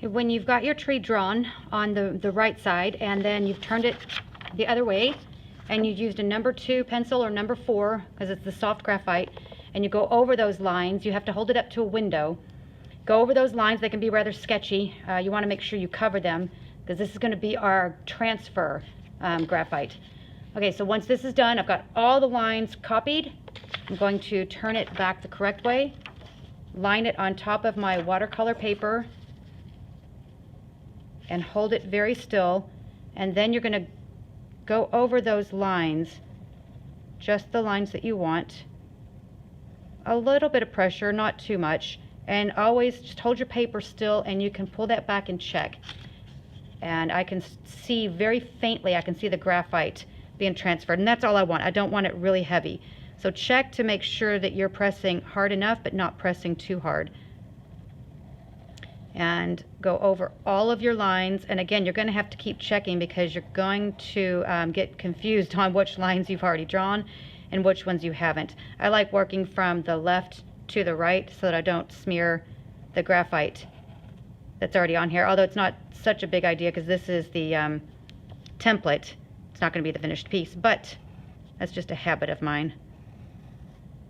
when you've got your tree drawn on the right side and then you've turned it the other way and you've used a number 2 pencil or number 4 because it's the soft graphite, and you go over those lines, you have to hold it up to a window. Go over those lines. They can be rather sketchy. You want to make sure you cover them because this is going to be our transfer graphite. Okay, so once this is done, I've got all the lines copied. I'm going to turn it back the correct way, line it on top of my watercolor paper, and hold it very still, and then you're going to go over those lines, just the lines that you want. A little bit of pressure, not too much, and always just hold your paper still and you can pull that back and check. And I can see very faintly, I can see the graphite being transferred, and that's all I want. I don't want it really heavy. So check to make sure that you're pressing hard enough but not pressing too hard. And go over all of your lines, and again, you're going to have to keep checking because you're going to get confused on which lines you've already drawn and which ones you haven't. I like working from the left to the right so that I don't smear the graphite that's already on here, although it's not such a big idea because this is the template. It's not going to be the finished piece, but that's just a habit of mine.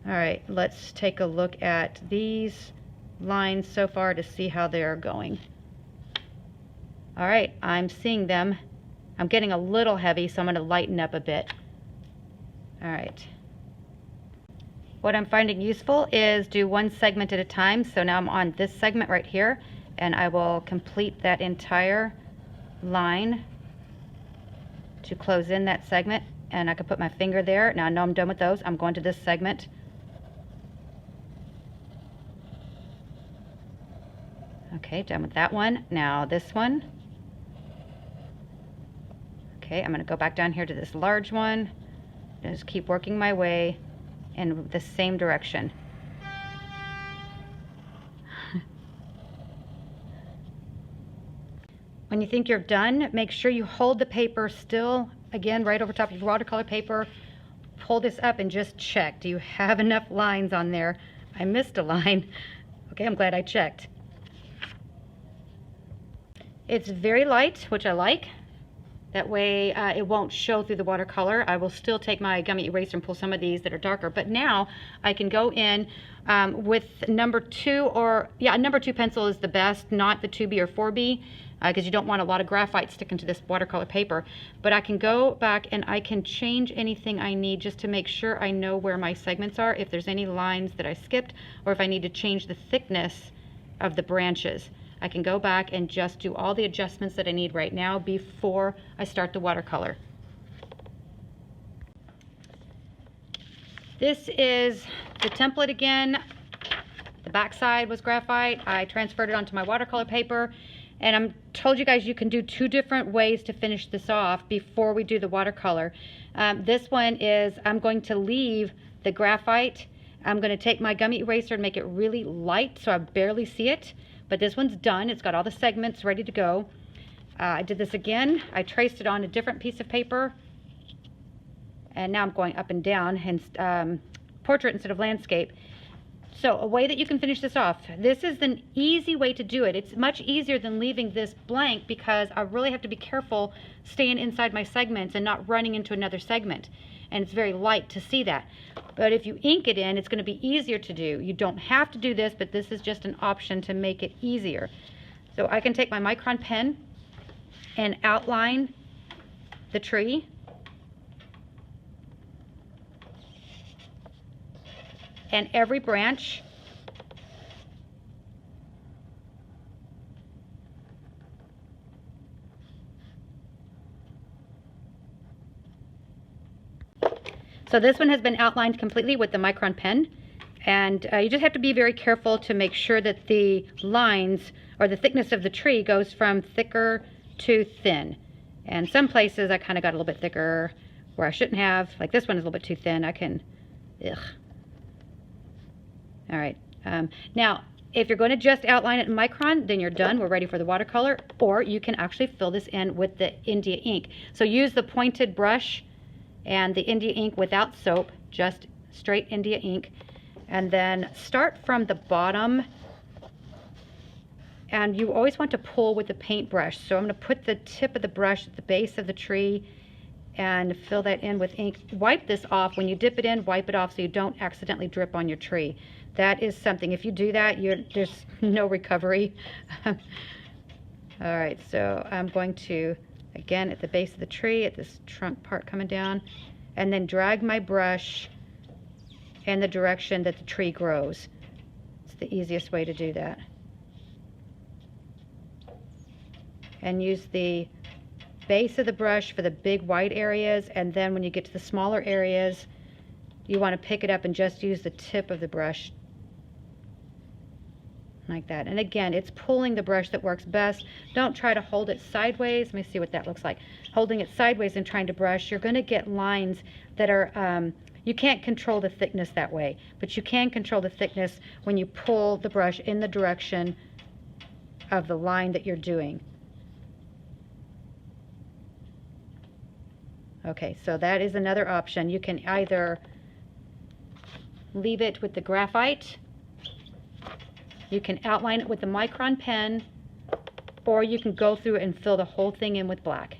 All right, let's take a look at these lines so far to see how they're going. All right, I'm seeing them. I'm getting a little heavy, so I'm going to lighten up a bit. All right. What I'm finding useful is do one segment at a time. So now I'm on this segment right here, and I will complete that entire line to close in that segment, and I can put my finger there. Now I know I'm done with those. I'm going to this segment. Okay, done with that one. Now this one. Okay, I'm going to go back down here to this large one. Just keep working my way in the same direction. When you think you're done, make sure you hold the paper still, again, right over top of your watercolor paper. Pull this up and just check. Do you have enough lines on there? I missed a line. Okay, I'm glad I checked. It's very light, which I like. That way it won't show through the watercolor. I will still take my gummy eraser and pull some of these that are darker, but now I can go in with number 2, or number 2 pencil is the best, not the 2B or 4B, because you don't want a lot of graphite sticking to this watercolor paper. But I can go back and I can change anything I need just to make sure I know where my segments are, if there's any lines that I skipped, or if I need to change the thickness of the branches. I can go back and just do all the adjustments that I need right now before I start the watercolor. This is the template again. The back side was graphite. I transferred it onto my watercolor paper, and I told you guys you can do 2 different ways to finish this off before we do the watercolor. This one is I'm going to leave the graphite. I'm going to take my gummy eraser and make it really light so I barely see it. But this one's done. It's got all the segments ready to go. I did this again. I traced it on a different piece of paper. And now I'm going up and down, and portrait instead of landscape. So a way that you can finish this off. This is an easy way to do it. It's much easier than leaving this blank because I really have to be careful staying inside my segments and not running into another segment. And it's very light to see that. But if you ink it in, it's going to be easier to do. You don't have to do this, but this is just an option to make it easier. So I can take my micron pen and outline the tree. And every branch. So this one has been outlined completely with the micron pen, and you just have to be very careful to make sure that the lines or the thickness of the tree goes from thicker to thin. And some places I kind of got a little bit thicker where I shouldn't have. Like this one is a little bit too thin. I can, ugh. All right. Now, if you're going to just outline it in micron, then you're done. We're ready for the watercolor. Or you can actually fill this in with the India ink. So use the pointed brush and the India ink without soap, just straight India ink. And then start from the bottom And you always want to pull with the paintbrush. So I'm going to put the tip of the brush at the base of the tree and fill that in with ink. Wipe this off. When you dip it in, wipe it off so you don't accidentally drip on your tree. That is something, if you do that, there's no recovery. All right, so I'm going to, again, at the base of the tree, at this trunk part coming down, and then drag my brush in the direction that the tree grows. It's the easiest way to do that. And use the base of the brush for the big white areas, and then when you get to the smaller areas, you want to pick it up and just use the tip of the brush like that. And again, it's pulling the brush that works best. Don't try to hold it sideways. Let me see what that looks like. Holding it sideways and trying to brush, you're going to get lines that are, you can't control the thickness that way, but you can control the thickness when you pull the brush in the direction of the line that you're doing. Okay, so that is another option. You can either leave it with the graphite, you can outline it with the micron pen, or you can go through and fill the whole thing in with black.